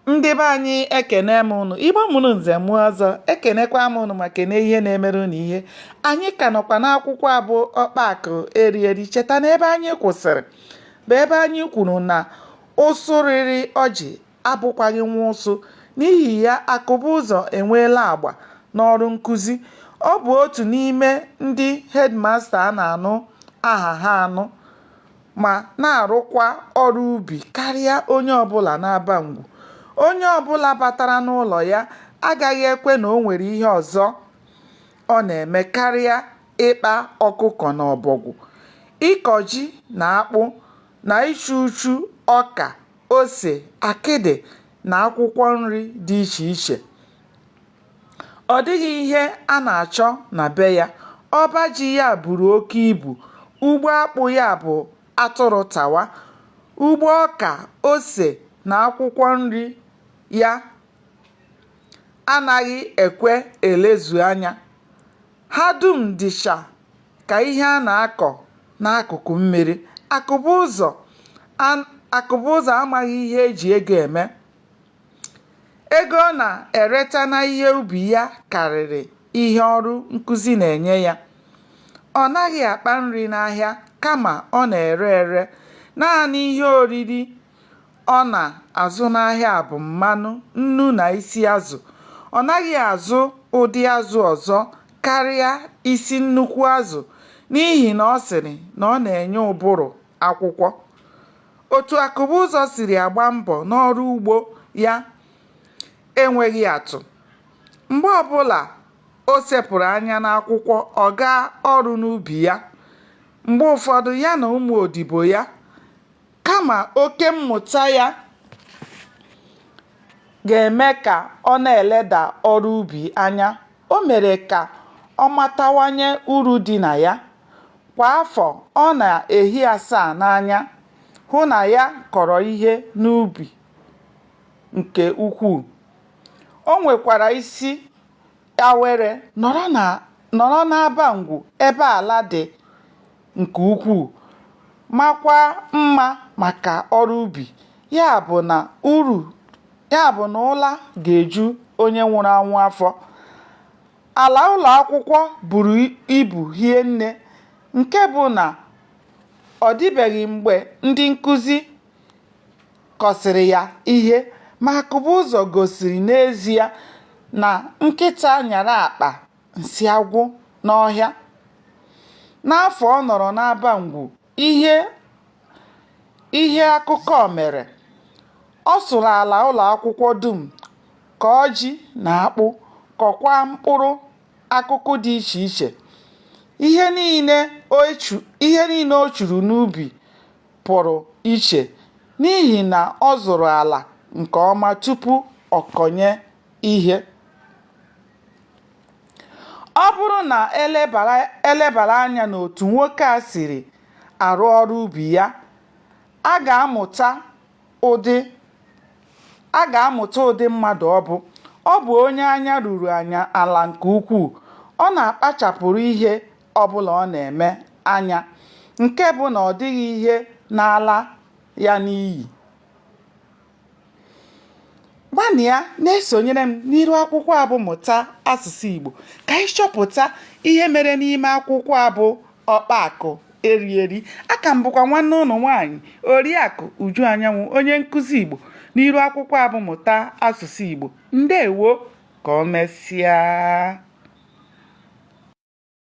Ndị be anyị ekene m unu, Igbo mụrụ nze mụọ ọzọ, ekenekwa m unu ma kene ihe na-emere unu ihe. Anyị ka nọkwa n'akwụkwọ abụ Ọkpakụ Erieri. Cheta na ebe anyị kwụsịrị bụ ebe anyị kwuru na ụsụ rịrị ọjị abụkwaghị nwa ụsụ, n'ihi ya Akụbụzọ enweela agba n'ọrụ nkụzi. Ọ bụ otu n'ime ndị hedmasta a na-anụ aha ha anụ ma na-arụkwa ọrụ ubi karịa onye ọbụla n'Aba Ngwu. Onye ọbụla batara n'ụlọ ya agaghị ekwe na o nwere ihe ọzọ ọ na-eme karịa ịkpa ọkụkọ na ọbọgwụ, ịkọ ji na akpụ, na ichu uchu ọka, ose, akịdị na akwụkwọ nri dị iche iche. Ọ dịghị ihe a na-achọ na be ya. Ọba ji ya buru oke ibu, ugbo akpụ ya bụ atụrụ tawa, ugbo ọka, ose na akwụkwọ nri ya anaghị ekwe elezu anya. Ha dum dịcha ka ihe a na-akọ n'akụkụ mmiri. Akụbụzọ amaghị ihe eji ego eme. Ego ọ na-ereta na ihe ubi ya karịrị ihe ọrụ nkụzi na-enye ya. Ọ naghị akpa nri n'ahịa, kama ọ na-ere ere. Naanị ihe oriri ọ na-azụ n'ahịa bụ mmanụ, nnu na isi azụ. Ọ naghị azụ ụdị azụ ọzọ karịa isi nnukwu azụ, n'ihi na ọ sịrị na ọ na-enye ụbụrụ akwụkwọ. Otu Akụbụzọ siri agba mbọ n'ọrụ ugbo ya enweghị atụ. Mgbe ọbụla o sepụrụ anya n'akwụkwọ, ọ gaa ọrụ n'ubi ya. Mgbe ụfọdụ ya na ụmụ odibo ya, kama oke mmụta ya ga-eme ka ọ na-eleda ọrụ ubi anya, o mere ka ọ matawanye uru dị na ya. Kwa afọ, ọ na-ehi asaa n'anya hụ na ya kọrọ ihe n'ubi nke ukwuu. O nwekwara isi awere nọrọ n'Aba Ngwu ebe ala dị nke ukwuu, makwa mma maka ọrụ ubi. Ya bụ na ụla ga-eju onye nwụrụ anwụ afọ. Ala ụlọ akwụkwọ buru ibu hie nne, nke bụ na ọ dịbeghị mgbe ndị nkụzi kọsịrị ya ihe, ma Akụbụzọ gosiri n'ezie na nkịta nyara akpa nsị agwụ n'ọhịa. N'afọ ọ nọrọ n'Aba Ngwu, ihe akụkọ mere. Ọ sụrụ ala ụlọ akwụkwọ dum, kọọ ji na akpụ, kọkwa mkpụrụ akụkụ dị iche iche. Ihe niile o churu n'ubi pụrụ iche, n'ihi na ọ zụrụ ala nke ọma tupu ọ kọnye ihe. Ọ bụrụ na elebara anya n'otu nwoke a siri arụ ọrụ ubi ya, a ga-amụta ụdị mmadụ ọ bụ. Ọ bụ onye anya ruru ala nke ukwuu. Ọ na-akpachapụrụ ihe ọbụla ọ na-eme anya, nke bụ na ọ dịghị ihe na-ala ya n'iyi. Gbanịa na-esonyere m n'iru akwụkwọ abụ Mụta Asụsụ Igbo ka anyị chọpụta ihe mere n'ime akwụkwọ abụ Ọkpakụ Erieri. Aka m bụkwa nwanne ụnụ nwaanyị Oriakụ Uju Anyanwụ, onye nkụzi Igbo n'iru akwụkwọ abụ Mụta Asụsụ Igbo. Ndewo, ka o mesịa.